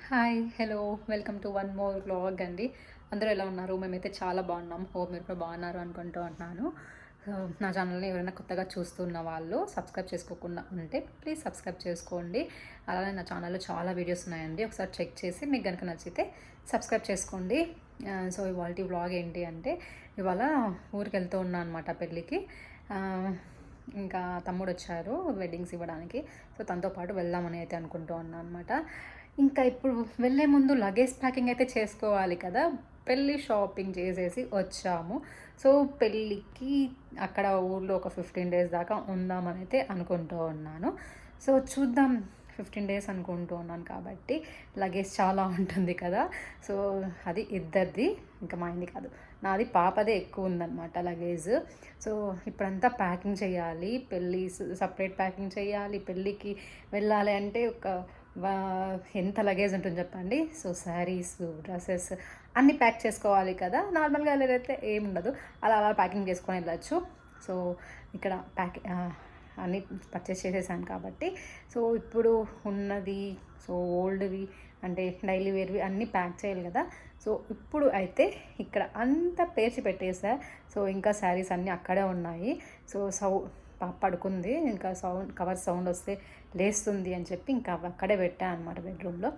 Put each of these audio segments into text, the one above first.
Hi hello welcome to one more vlog అండి. అందరూ ఎలా ఉన్నారు? మేమైతే చాలా బాగున్నాం. హోప్ మీరు కూడా బాగున్నారు అనుకుంటూ ఉంటున్నాను. సో నా ఛానల్ని ఎవరైనా కొత్తగా చూస్తున్న వాళ్ళు సబ్స్క్రైబ్ చేసుకోకుండా ఉంటే ప్లీజ్ సబ్స్క్రైబ్ చేసుకోండి. అలానే నా ఛానల్లో చాలా వీడియోస్ ఉన్నాయండి, ఒకసారి చెక్ చేసి మీకు కనుక నచ్చితే సబ్స్క్రైబ్ చేసుకోండి. సో ఇవాళ వ్లాగ్ ఏంటి అంటే, ఇవాళ ఊరికి వెళ్తూ ఉన్నాను అనమాట, పెళ్ళికి. ఇంకా తమ్ముడు వచ్చారు వెడ్డింగ్స్ ఇవ్వడానికి. సో తనతో పాటు వెళ్దామని అయితే అనుకుంటూ ఉన్నాను అనమాట. ఇంకా ఇప్పుడు వెళ్ళే ముందు లగేజ్ ప్యాకింగ్ అయితే చేసుకోవాలి కదా. పెళ్ళి షాపింగ్ చేసేసి వచ్చాము. సో పెళ్ళికి అక్కడ ఊళ్ళో ఒక 15 డేస్ దాకా ఉందామని అయితే అనుకుంటూ ఉన్నాను. సో చూద్దాం, 15 డేస్ అనుకుంటూ ఉన్నాను కాబట్టి లగేజ్ చాలా ఉంటుంది కదా. సో అది ఇద్దరిది, ఇంకా మా ఇంది కాదు, నాది పాపదే ఎక్కువ ఉందన్నమాట లగేజ్. సో ఇప్పుడంతా ప్యాకింగ్ చేయాలి, పెళ్ళి సపరేట్ ప్యాకింగ్ చేయాలి. పెళ్ళికి వెళ్ళాలి అంటే ఒక ఎంత లగేజ్ ఉంటుంది చెప్పండి. సో శారీస్, డ్రెస్సెస్ అన్నీ ప్యాక్ చేసుకోవాలి కదా. నార్మల్గా వెళ్ళేదైతే ఏముండదు, అలా ప్యాకింగ్ చేసుకొని వెళ్ళచ్చు. సో ఇక్కడ అన్నీ పర్చేస్ చేసేసాను కాబట్టి, సో ఇప్పుడు ఉన్నది, సో ఓల్డ్వి అంటే డైలీ వేర్వి అన్నీ ప్యాక్ చేయాలి కదా. సో ఇప్పుడు అయితే ఇక్కడ అంతా పేర్చి పెట్టేసా. సో ఇంకా శారీస్ అన్నీ అక్కడే ఉన్నాయి. సో పడుకుంది, ఇంకా కవర్ సౌండ్ వస్తే లేస్తుంది అని చెప్పి ఇంకా అక్కడే పెట్టాను అనమాట బెడ్రూమ్లో.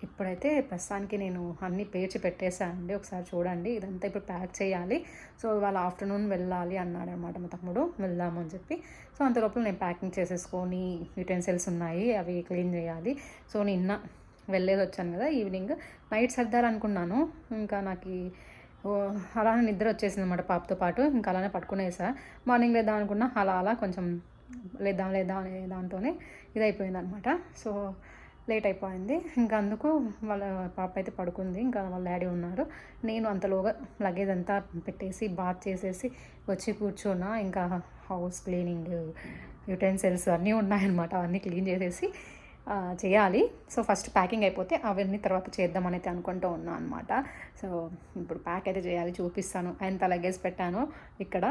ఇప్పుడైతే ప్రస్తుతానికి నేను అన్నీ పేర్చి పెట్టేశానండి. ఒకసారి చూడండి, ఇదంతా ఇప్పుడు ప్యాక్ చేయాలి. సో ఇవాళ ఆఫ్టర్నూన్ వెళ్ళాలి అన్నాడు అనమాట మా తమ్ముడు, వెళ్దాము అని చెప్పి. సో అంతలోపల నేను ప్యాకింగ్ చేసేసుకొని, యూటెన్సిల్స్ ఉన్నాయి అవి క్లీన్ చేయాలి. సో నిన్న వెళ్ళేది వచ్చాను కదా, ఈవినింగ్ నైట్ సర్దాలనుకున్నాను. ఇంకా నాకు అలానే నిద్ర వచ్చేసింది అనమాట పాపతో పాటు. ఇంకా అలానే పడుకునేసా. మార్నింగ్ లేద్దాం అనుకున్నా, అలా కొంచెం లేద్దాం అనే దాంతోనే ఇదైపోయింది అనమాట. సో లేట్ అయిపోయింది. ఇంకా అందుకు వాళ్ళ పాప అయితే పడుకుంది, ఇంకా వాళ్ళ డాడీ ఉన్నారు. నేను అంతలోగా లగేజ్ అంతా పెట్టేసి బాత్ చేసేసి వచ్చి కూర్చున్నా. ఇంకా హౌస్ క్లీనింగ్, యూటెన్సిల్స్ అన్నీ ఉన్నాయన్నమాట, అవన్నీ క్లీన్ చేసేసి చేయాలి. సో ఫస్ట్ ప్యాకింగ్ అయిపోతే అవన్నీ తర్వాత చేద్దామని అయితే అనుకుంటూ ఉన్నాను అనమాట. సో ఇప్పుడు ప్యాక్ అయితే చేయాలి, చూపిస్తాను ఎంత లగేజ్ పెట్టానో ఇక్కడ.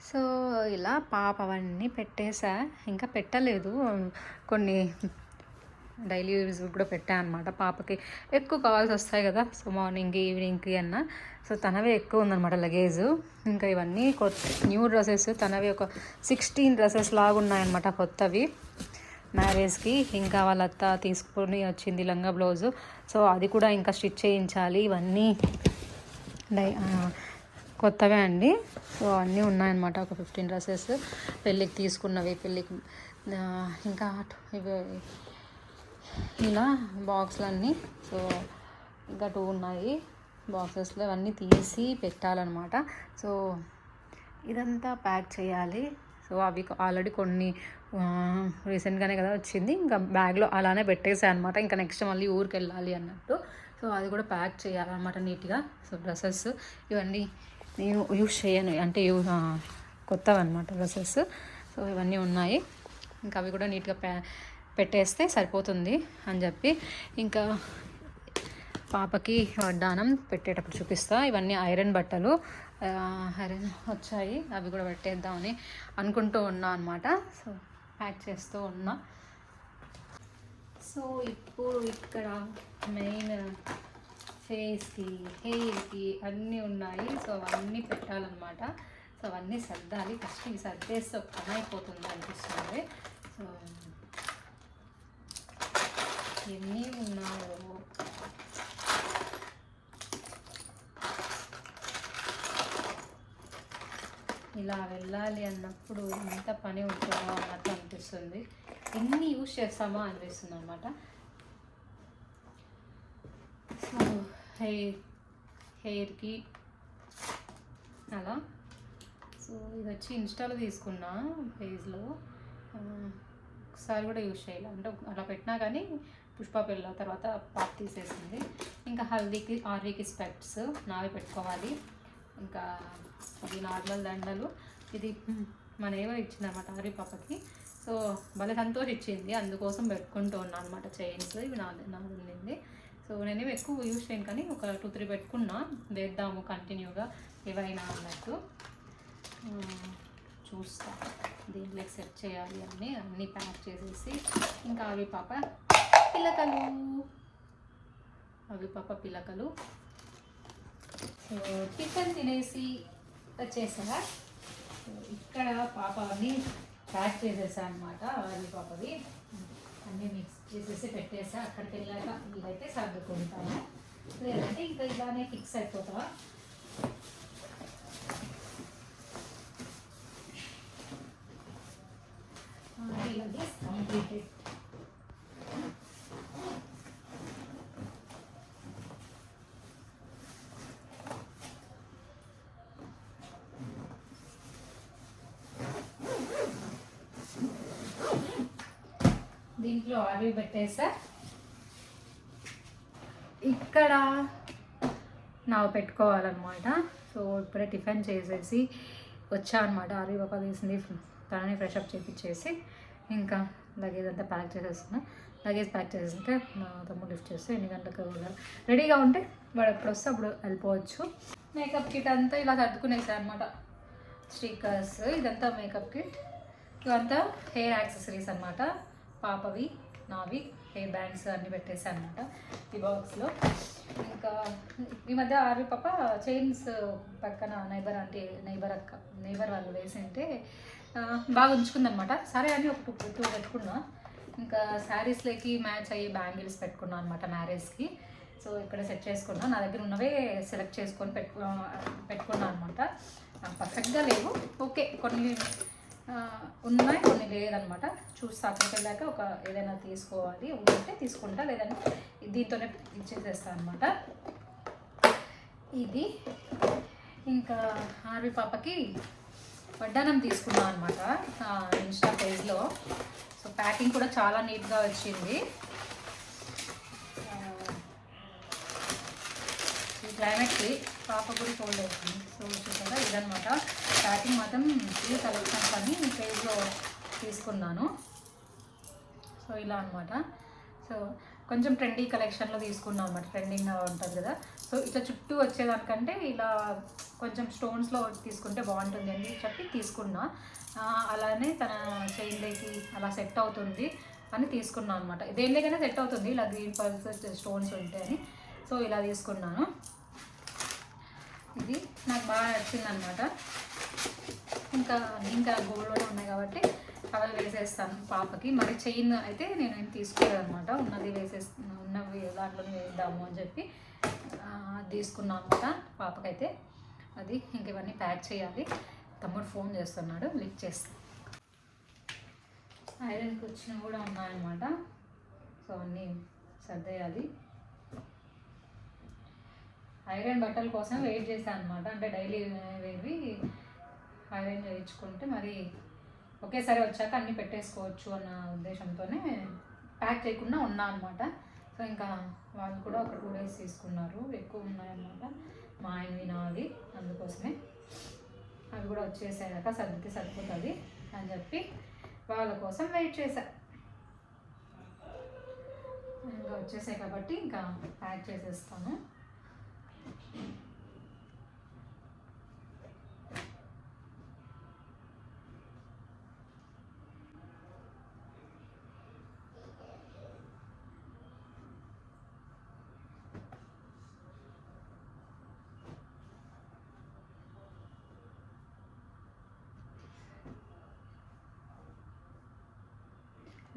సో ఇలా పాప అవన్నీ పెట్టేసా, ఇంకా పెట్టలేదు. కొన్ని డైలీ యూజ్ కూడా పెట్టాను అనమాట. పాపకి ఎక్కువ కావాల్సి వస్తాయి కదా, సో మార్నింగ్కి ఈవినింగ్కి అన్న. సో తనవే ఎక్కువ ఉందన్నమాట లగేజ్. ఇంకా ఇవన్నీ న్యూ డ్రెస్సెస్, తనవి ఒక 16 డ్రెస్సెస్ లాగా ఉన్నాయన్నమాట కొత్తవి మ్యారేజ్కి. ఇంకా వాళ్ళ అత్త తీసుకొని వచ్చింది లంగా బ్లౌజు. సో అది కూడా ఇంకా స్టిచ్ చేయించాలి. ఇవన్నీ కొత్తవే అండి. సో అన్నీ ఉన్నాయన్నమాట, ఒక 15 డ్రెస్సెస్ పెళ్ళికి తీసుకున్నవి. పెళ్ళికి ఇంకా ఇవి ఇలా బాక్స్లన్నీ. సో ఇంకా 2 ఉన్నాయి బాక్సెస్లో, అవన్నీ తీసి పెట్టాలన్నమాట. సో ఇదంతా ప్యాక్ చేయాలి. సో అవి ఆల్రెడీ కొన్ని రీసెంట్గానే కదా వచ్చింది, ఇంకా బ్యాగ్లో అలానే పెట్టేసాను అనమాట. ఇంకా నెక్స్ట్ మళ్ళీ ఊరికి వెళ్ళాలి అన్నట్టు. సో అది కూడా ప్యాక్ చేయాలన్నమాట నీట్గా. సో డ్రెస్సెస్ ఇవన్నీ నేను యూజ్ చేయను, అంటే కొత్తవి అనమాట డ్రెస్సెస్. సో ఇవన్నీ ఉన్నాయి, ఇంకా అవి కూడా నీట్గా పెట్టేస్తే సరిపోతుంది అని చెప్పి. ఇంకా పాపకి వడ్డానం పెట్టేటప్పుడు చూపిస్తా. ఇవన్నీ ఐరన్ బట్టలు, ఐరన్ వచ్చాయి, అవి కూడా పెట్టేద్దామని అనుకుంటూ ఉన్నా అనమాట. సో ప్యాక్ చేస్తూ ఉన్నా. సో ఇప్పుడు ఇక్కడ మెయిన్ ఫేస్కి, హెయిర్కి అన్నీ ఉన్నాయి. సో అవన్నీ పెట్టాలన్నమాట. సో అవన్నీ సర్దాలి. ఫస్ట్ ఇవి సర్దేస్తే ఒక పని అయిపోతుంది అనిపిస్తుంది. సో ఎన్ని ఉన్నాయో, ఇలా వెళ్ళాలి అన్నప్పుడు ఎంత పని ఉంటుందో అన్నట్టు అనిపిస్తుంది. ఎన్ని యూజ్ చేస్తామో అనిపిస్తుంది అనమాట. సో హెయిర్కి అలా. సో ఇది వచ్చి ఇన్స్టాలో తీసుకున్నా, పేజ్లో. ఒకసారి కూడా యూజ్ చేయాలి, అంటే అలా పెట్టినా కానీ పుష్ప పెళ్ళ తర్వాత పాప తీసేసింది. ఇంకా హల్దీకి ఆర్వీకి స్పెక్ట్స్ నావి పెట్టుకోవాలి. ఇంకా ఇది నార్మల్ దండలు, ఇది మన ఏవో ఇచ్చిందనమాట ఆర్వీ పాపకి. సో భలే సంతోషం ఇచ్చింది, అందుకోసం పెట్టుకుంటూ ఉన్నాను అనమాట. చైన్స్ ఇవి నాది ఉండింది. సో నేనేమి ఎక్కువ యూజ్ చేయను, కానీ ఒక 2-3 పెట్టుకున్నా, వేద్దాము కంటిన్యూగా ఏవైనా అన్నట్టు. చూస్తా దీంట్లోకి సెట్ చేయాలి అన్నీ ప్యాక్ చేసేసి. ఇంకా అవి పాప పిల్లకలు. సో టిఫిన్ తినేసి వచ్చేసా. ఇక్కడ పాప అన్నీ ప్యాక్ చేసేసా అనమాట. అవి పాపవి అన్నీ మిక్స్ చేసేసి పెట్టేసా. అక్కడికి వెళ్ళాక వీళ్ళైతే సర్దుకుంటాను, లేదంటే ఇంకా ఇలానే ఫిక్స్ అయిపోతా. కంప్లీటెడ్. దీంట్లో ఆవి పెట్టేసా. ఇక్కడ నాకు పెట్టుకోవాలన్నమాట. సో ఇప్పుడే టిఫిన్ చేసేసి వచ్చా అనమాట. ఆవి పాప తీసింది, తనని ఫ్రెష్ అప్ చేపించేసి ఇంకా లగేజ్ అంతా ప్యాక్ చేసేస్తున్నా. లగేజ్ ప్యాక్ చేసేస్తే మా తమ్ముడు లిఫ్ట్ చేస్తే ఎన్ని గంటలకు రెడీగా ఉంటే వాడు ఎప్పుడు వస్తే అప్పుడు వెళ్ళిపోవచ్చు. మేకప్ కిట్ అంతా ఇలా సర్దుకునేసా అనమాట. స్టిక్కర్స్, ఇదంతా మేకప్ కిట్, ఇవంతా హెయిర్ యాక్సెసరీస్ అనమాట. పాపవి, నావి, హెయిర్ బ్యాండ్స్ అన్నీ పెట్టేసాను అనమాట ఈ బాక్స్లో. ఇంకా ఈ మధ్య ఆర్వి పాప చైన్స్ పక్కన నైబర్ వాళ్ళు వేసింటే బాగా ఉంచుకుందనమాట. సరే అని ఒక టూ పెట్టుకున్నా. ఇంకా శారీస్లోకి మ్యాచ్ అయ్యి బ్యాంగిల్స్ పెట్టుకున్నాను అనమాట మ్యారేజ్కి. సో ఇక్కడ సెట్ చేసుకున్నా. నా దగ్గర ఉన్నవే సెలెక్ట్ చేసుకొని పెట్టుకున్నాను అనమాట. పర్ఫెక్ట్గా లేవు, ఓకే, కొన్ని ఉన్నాయి, కొన్ని లేదనమాట. చూసి అక్కడికి వెళ్ళాక ఏదైనా తీసుకోవాలి ఉంటే తీసుకుంటా, లేదంటే దీంతోనే ఇచ్చేసేస్తాను అనమాట. ఇది ఇంకా ఆర్వి పాపకి వడ్డానం తీసుకున్నాను అనమాట ఇన్స్టా పేజ్లో. సో ప్యాకింగ్ కూడా చాలా నీట్గా వచ్చింది. ఈ క్లైమేట్కి పాప కూడా కోల్డ్ అవుతుంది. సో చూసారా, ఇదనమాట ప్యాకింగ్ మాత్రం ఈ కలెక్షన్స్ అని పేజ్లో తీసుకున్నాను. సో ఇలా అనమాట. సో కొంచెం ట్రెండీ కలెక్షన్లో తీసుకున్నాను అనమాట. ట్రెండింగ్గా ఉంటుంది కదా. సో ఇట్లా చుట్టూ వచ్చేదానికంటే ఇలా కొంచెం స్టోన్స్లో తీసుకుంటే బాగుంటుంది అని చెప్పి తీసుకున్నా. అలానే తన చైన్లోకి అలా సెట్ అవుతుంది అని తీసుకున్నాను అనమాట. దేనికైనా సెట్ అవుతుంది ఇలా గ్రీన్ పర్ల్స్ స్టోన్స్ ఉంటాయని. సో ఇలా తీసుకున్నాను. ఇది నాకు బాగా నచ్చింది అనమాట. ఇంకా గోల్డ్లోనే ఉన్నాయి కాబట్టి అవి వేసేస్తాను పాపకి. మరి చైన్ అయితే నేను తీసుకోలేదు అనమాట. ఉన్నవి దాంట్లోనే వేద్దాము అని చెప్పి తీసుకున్నాను అనమాట పాపకైతే. అది ఇంక ఇవన్నీ ప్యాక్ చేయాలి. తమ్ముడు ఫోన్ చేస్తున్నాడు, లిఫ్ట్ చేస్తాను. ఐరన్కి వచ్చినవి కూడా ఉన్నాయన్నమాట. సో అన్నీ సర్దేయాలి. ఐరన్ బట్టల కోసం వెయిట్ చేశాను అనమాట. అంటే డైలీ వేవి ఐరన్ చేయించుకుంటే మరి ఒకేసారి వచ్చాక అన్నీ పెట్టేసుకోవచ్చు అన్న ఉద్దేశంతోనే ప్యాక్ చేయకుండా ఉన్నా అనమాట. సో ఇంకా వాళ్ళు కూడా ఒక 2 days తీసుకున్నారు, ఎక్కువ ఉన్నాయన్నమాట మా ఆయనవి నావి. అందుకోసమే అవి కూడా వచ్చేసాక సర్దితే సరిపోతుంది అని చెప్పి వాళ్ళ కోసం వెయిట్ చేశా. ఇంకా వచ్చేసాయి కాబట్టి ఇంకా ప్యాక్ చేసేస్తాను.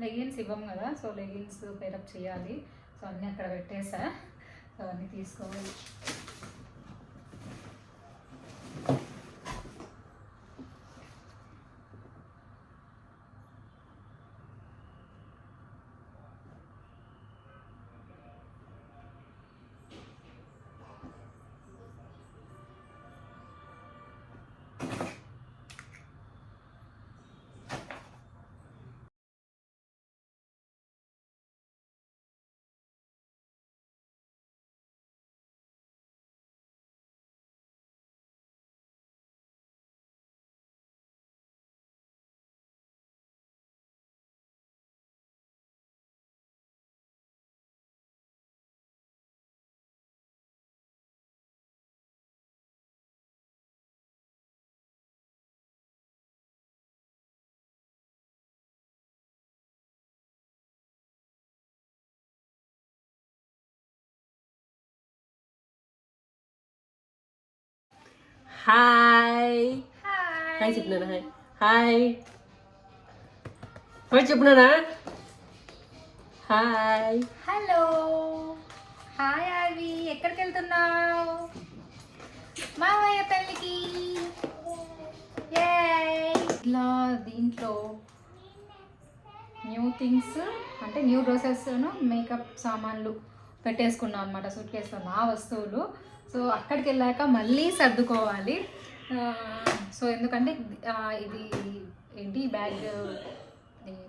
లెగిన్స్ ఇవ్వం కదా, సో లెగిన్స్ పేరప్ చేయాలి. సో అన్నీ అక్కడ పెట్టేసా. సో అన్నీ తీసుకోవాలి. హాయ్ హాయ్ చెప్తున్నానా హాయ్ హాయ్ చెప్తున్నానా హాయ్ హలో హాయ్ ఆర్వి, ఎక్కడికి వెళ్తున్నావు? మావయ్య పెళ్ళికి. ఇట్లా దీంట్లో న్యూ థింగ్స్ అంటే న్యూ డ్రెస్సెస్, మేకప్ సామాన్లు పెట్టేసుకున్నాం అనమాట సూట్ కేసులో నా వస్తువులు. సో అక్కడికి వెళ్ళాక మళ్ళీ సర్దుకోవాలి. సో ఎందుకంటే ఇది ఏంటి బ్యాగ్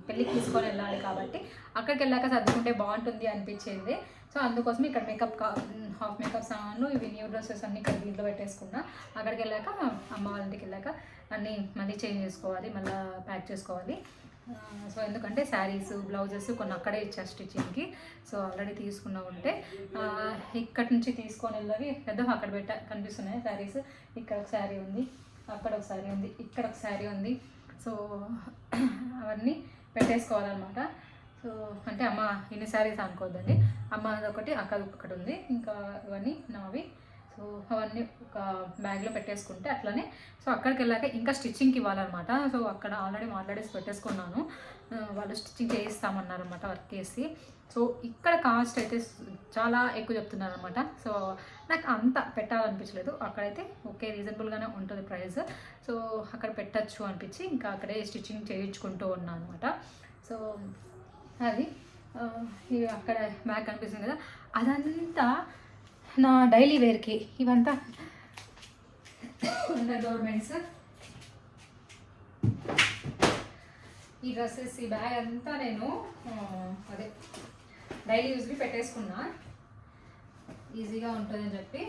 పెళ్ళికి తీసుకొని వెళ్ళాలి కాబట్టి అక్కడికి వెళ్ళాక సర్దుకుంటే బాగుంటుంది అనిపించేది. సో అందుకోసం ఇక్కడ హాఫ్ మేకప్ సామాన్లు, ఇవి న్యూ డ్రెస్సెస్ అన్నీ ఇక్కడ దీంట్లో పెట్టేసుకున్నా. అక్కడికి వెళ్ళాక అమ్మ వాళ్ళ ఇంటికి వెళ్ళాక అన్నీ మళ్ళీ చేంజ్ చేసుకోవాలి, మళ్ళీ ప్యాక్ చేసుకోవాలి. సో ఎందుకంటే శారీస్, బ్లౌజెస్ కొన్ని అక్కడే ఇచ్చారు స్టిచ్చింగ్కి. సో ఆల్రెడీ తీసుకున్నా ఉంటే ఇక్కడి నుంచి తీసుకొని వెళ్ళవి పెద్ద అక్కడ కనిపిస్తున్నాయి శారీస్. ఇక్కడ ఒక శారీ ఉంది, అక్కడ ఒక శారీ ఉంది, ఇక్కడ ఒక శారీ ఉంది. సో అవన్నీ పెట్టేసుకోవాలన్నమాట. సో అంటే అమ్మ ఇన్ని శారీస్ అనుకోవద్దండి, అమ్మ అదొకటి అక్కడ ఒకటి ఉంది, ఇంకా ఇవన్నీ నావి. సో అవన్నీ ఒక బ్యాగ్లో పెట్టేసుకుంటే అట్లనే. సో అక్కడికి వెళ్ళాక ఇంకా స్టిచ్చింగ్కి ఇవ్వాలన్నమాట. సో అక్కడ ఆల్రెడీ మాట్లాడేసి పెట్టేసుకున్నాను, వాళ్ళు స్టిచ్చింగ్ చేయిస్తామన్నారన్నమాట వర్క్ చేసి. సో ఇక్కడ కాస్ట్ అయితే చాలా ఎక్కువ చెప్తున్నారు అనమాట. సో నాకు అంత పెట్టాలనిపించలేదు. అక్కడైతే ఓకే రీజనబుల్గానే ఉంటుంది ప్రైస్. సో అక్కడ పెట్టచ్చు అనిపించి ఇంకా అక్కడే స్టిచ్చింగ్ చేయించుకుంటూ ఉన్నాను అనమాట. సో అది అక్కడ బ్యాగ్ కనిపిస్తుంది కదా, అదంతా నా డైలీ వేర్కి. ఇవంతా గవర్నమెంట్స్ ఈ డ్రెస్సెస్, ఈ బ్యాగ్ అంతా నేను అదే డైలీ యూజ్కి పెట్టేసుకున్నా, ఈజీగా ఉంటుందని చెప్పి.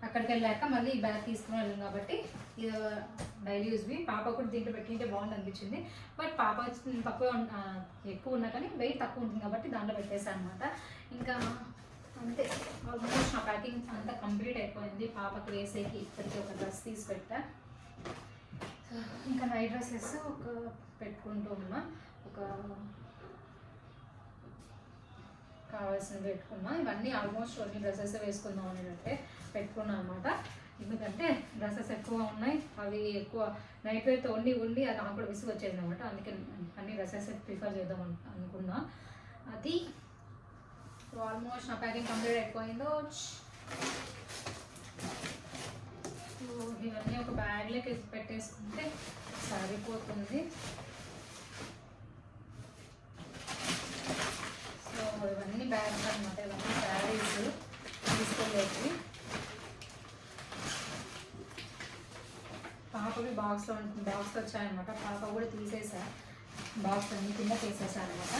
అక్కడికి వెళ్ళాక మళ్ళీ ఈ బ్యాగ్ తీసుకుని వెళ్ళాం కాబట్టి ఇది డైలీ యూజ్వి. పాప కూడా దీంట్లో పెట్టింటే బాగుంది అనిపించింది. బట్ పాప తక్కువ ఎక్కువ ఉన్నా కానీ వెయిట్ తక్కువ ఉంటుంది కాబట్టి దాంట్లో పెట్టేశాను అనమాట. ఇంకా అంతే, ఆల్మోస్ట్ నా ప్యాకింగ్ అంతా కంప్లీట్ అయిపోయింది. పాపకు వేసేకి ఇప్పటికీ ఒక డ్రెస్ తీసి పెట్టా. ఇంకా నైట్ డ్రెస్సెస్ ఒక పెట్టుకుంటూ ఉన్నా, ఒక కావాల్సినవి పెట్టుకున్నా. ఇవన్నీ ఆల్మోస్ట్ అన్ని డ్రెస్సెస్ వేసుకుందాం అనేటట్టే పెట్టుకున్నాను అనమాట. ఎందుకంటే డ్రెస్సెస్ ఎక్కువ ఉన్నాయి, అవి ఎక్కువ నైట్ వేర్తో ఉండి అది నాకు కూడా విసుగు వచ్చేది అనమాట. అందుకే అన్ని డ్రెస్సెస్ ప్రిఫర్ చేద్దాం అనుకున్నా. అది ఆల్మోస్ట్ నా ప్యాకింగ్ కంప్లీట్ అయిపోయిందో. సో ఇవన్నీ ఒక బ్యాగ్లోకి పెట్టేసుకుంటే సరిపోతుంది. సో ఇవన్నీ బ్యాగ్స్ అనమాట, ఇవన్నీ శారీస్ తీసుకోలేదు. పాపకి బాక్స్లో వచ్చాయన్నమాట. పాప కూడా తీసేసా, బాక్స్ అన్ని కింద తీసేసా అనమాట.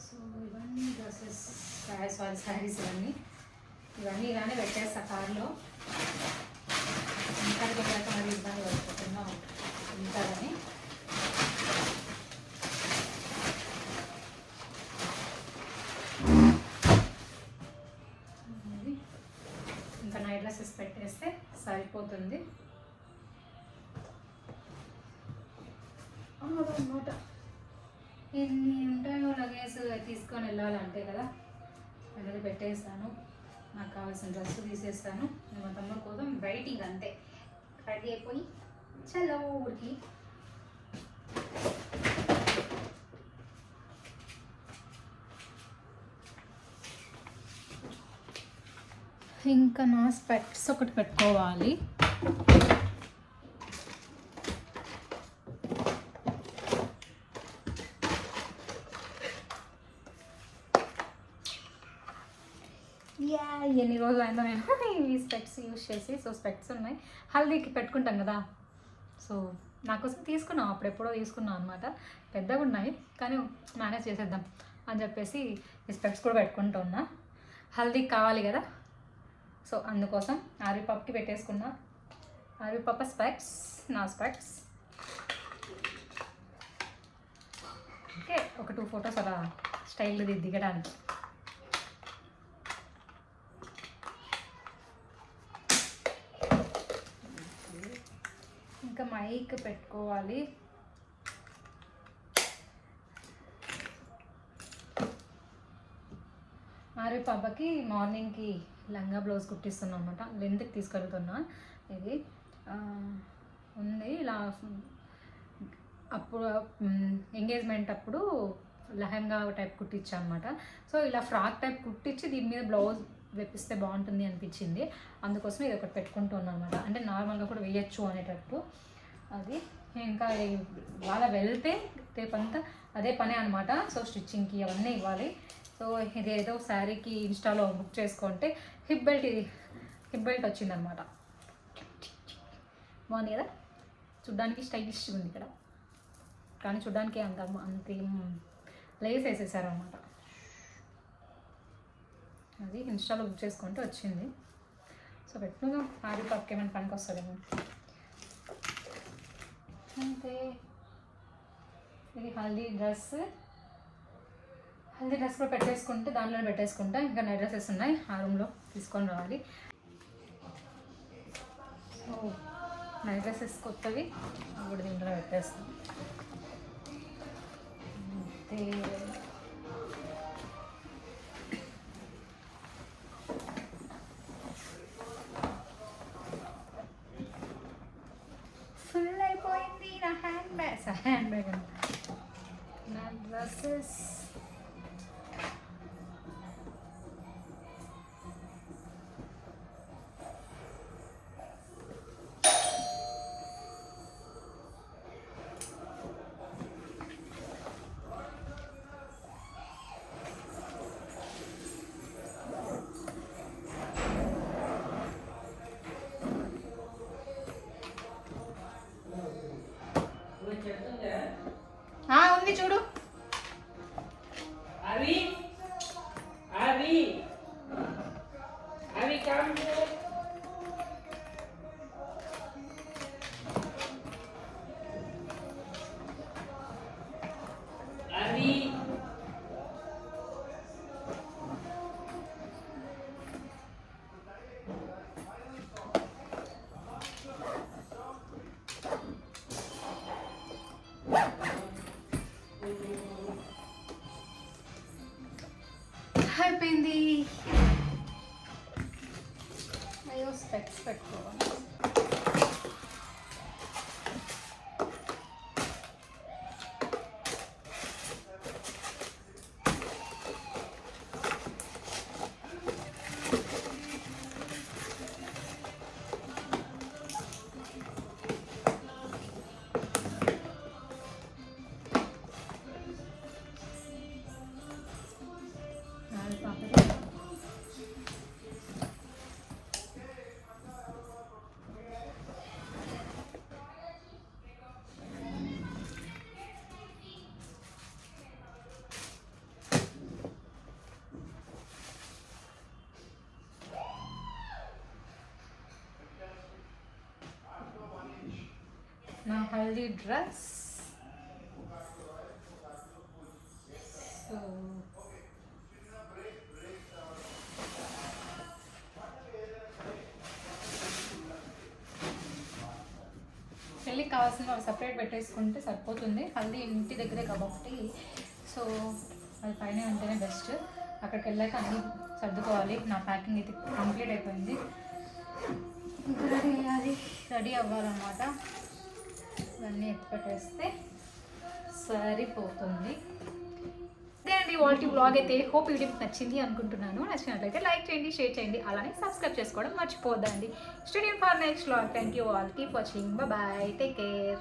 సో ఇవన్నీ డ్రెస్సెస్, శారీస్ ఇవన్నీ ఇలానే పెట్టేస్తా కార్లో. ఇంకా వెళ్ళాక మరి ఇబ్బంది పడిపోతున్నా ఉంటారని. ఇంకా నైట్ డ్రెస్సెస్ పెట్టేస్తే సరిపోతుంది అన్నమాట. ఎన్ని ఉంటాయో లగేజ్ తీసుకొని వెళ్ళాలంటే కదా, అలాగే పెట్టేస్తాను. నాకు కావాల్సిన డ్రెస్ తీసేస్తాను. మా తమ్ముడు కోసం వెయిటింగ్, అంతే. రెడీ అయిపోయి చలో ఊరికి. ఇంకా నా స్పెక్ట్స్ ఒకటి పెట్టుకోవాలి. ఎన్ని రోజులు అయిందో నేను ఈ స్పెక్ట్స్ యూజ్ చేసి. సో స్పెక్ట్స్ ఉన్నాయి, హల్దీకి పెట్టుకుంటాం కదా. సో నాకోసం తీసుకున్నాం, అప్పుడెప్పుడో తీసుకున్నాం అనమాట. పెద్దగా ఉన్నాయి కానీ మేనేజ్ చేసేద్దాం అని చెప్పేసి ఈ స్పెక్ట్స్ కూడా పెట్టుకుంటూ ఉన్నా. హల్దీకి కావాలి కదా, సో అందుకోసం ఆర్వి పాపకి పెట్టేసుకున్నా. ఆర్వి పాప స్పెక్ట్స్, నా స్పెక్ట్స్. ఓకే, ఒక 2 ఫొటోస్ అలా స్టైల్ దిగడానికి. ఇంకా మైక్ పెట్టుకోవాలి. అవి పాపకి మార్నింగ్కి లంగా బ్లౌజ్ కుట్టిస్తున్నాను అనమాట. లెంత్కి తీసుకెళ్తున్నా. ఇది ఉంది ఇలా. అప్పుడు ఎంగేజ్మెంట్ అప్పుడు లెహంగా టైప్ కుట్టించా అనమాట. సో ఇలా ఫ్రాక్ టైప్ కుట్టించి దీని మీద బ్లౌజ్ వేపిస్తే బాగుంటుంది అనిపించింది. అందుకోసం ఇది ఒకటి పెట్టుకుంటున్నాను అనమాట. అంటే నార్మల్గా కూడా వేయచ్చు అనేటట్టు. అది ఇంకా వాళ్ళ వెళ్తే రేపంతా అదే పనే అనమాట. సో స్టిచ్చింగ్కి అవన్నీ ఇవ్వాలి. సో ఇది ఏదో శారీకి ఇన్స్టాలో బుక్ చేసుకుంటే హిప్ బెల్ట్ వచ్చిందనమాట. బాగుంది కదా, చూడ్డానికి స్టైలిష్గా ఉంది ఇక్కడ. కానీ చూడ్డానికి అంతేం లేస్ వేసేసారనమాట. అది ఇన్స్టాలో బుక్ చేసుకుంటే వచ్చింది. సో పెట్టుగా ఆరి పక్క ఏమైనా పనికి వస్తుందేమో అంతే. ఇది హల్దీ డ్రెస్ కూడా పెట్టేసుకుంటే దానిలో పెట్టేసుకుంటా. ఇంకా నైట్ డ్రెస్సెస్ ఉన్నాయి, ఆ రూమ్లో తీసుకొని రావాలి. సో నైట్ డ్రెస్సెస్ కొత్తవి ఇప్పుడు దీంట్లో పెట్టేస్తాం అంతే. ఫుల్ అయిపోయింది నా హ్యాండ్ బ్యాగ్ నా డ్రెస్సెస్. ఉంది చూడు. అయిపోయింది. అయ్యో స్పెక్స్ పెట్టుకోవాలి. నా హల్దీ డ్రెస్. సో పెళ్ళికి కావాల్సిన సపరేట్ పెట్టేసుకుంటే సరిపోతుంది. హల్దీ ఇంటి దగ్గరే కాబట్టి సో అది పైన ఉంటేనే బెస్ట్. అక్కడికి వెళ్ళాక అన్నీ సర్దుకోవాలి. నా ప్యాకింగ్ అయితే కంప్లీట్ అయిపోయింది. ఇంకా రెడీ అవ్వాలన్నమాట. ఇవన్నీ ఎత్తి పెట్టేస్తే సరిపోతుంది. అదే అండి వాటి బ్లాగ్ అయితే. హోప్ వీడియో నచ్చింది అనుకుంటున్నాను. నచ్చినట్లయితే లైక్ చేయండి, షేర్ చేయండి, అలానే సబ్స్క్రైబ్ చేసుకోవడం మర్చిపోద్దండి. Studio for next blog. Thank you all. Keep watching. Bye, take care.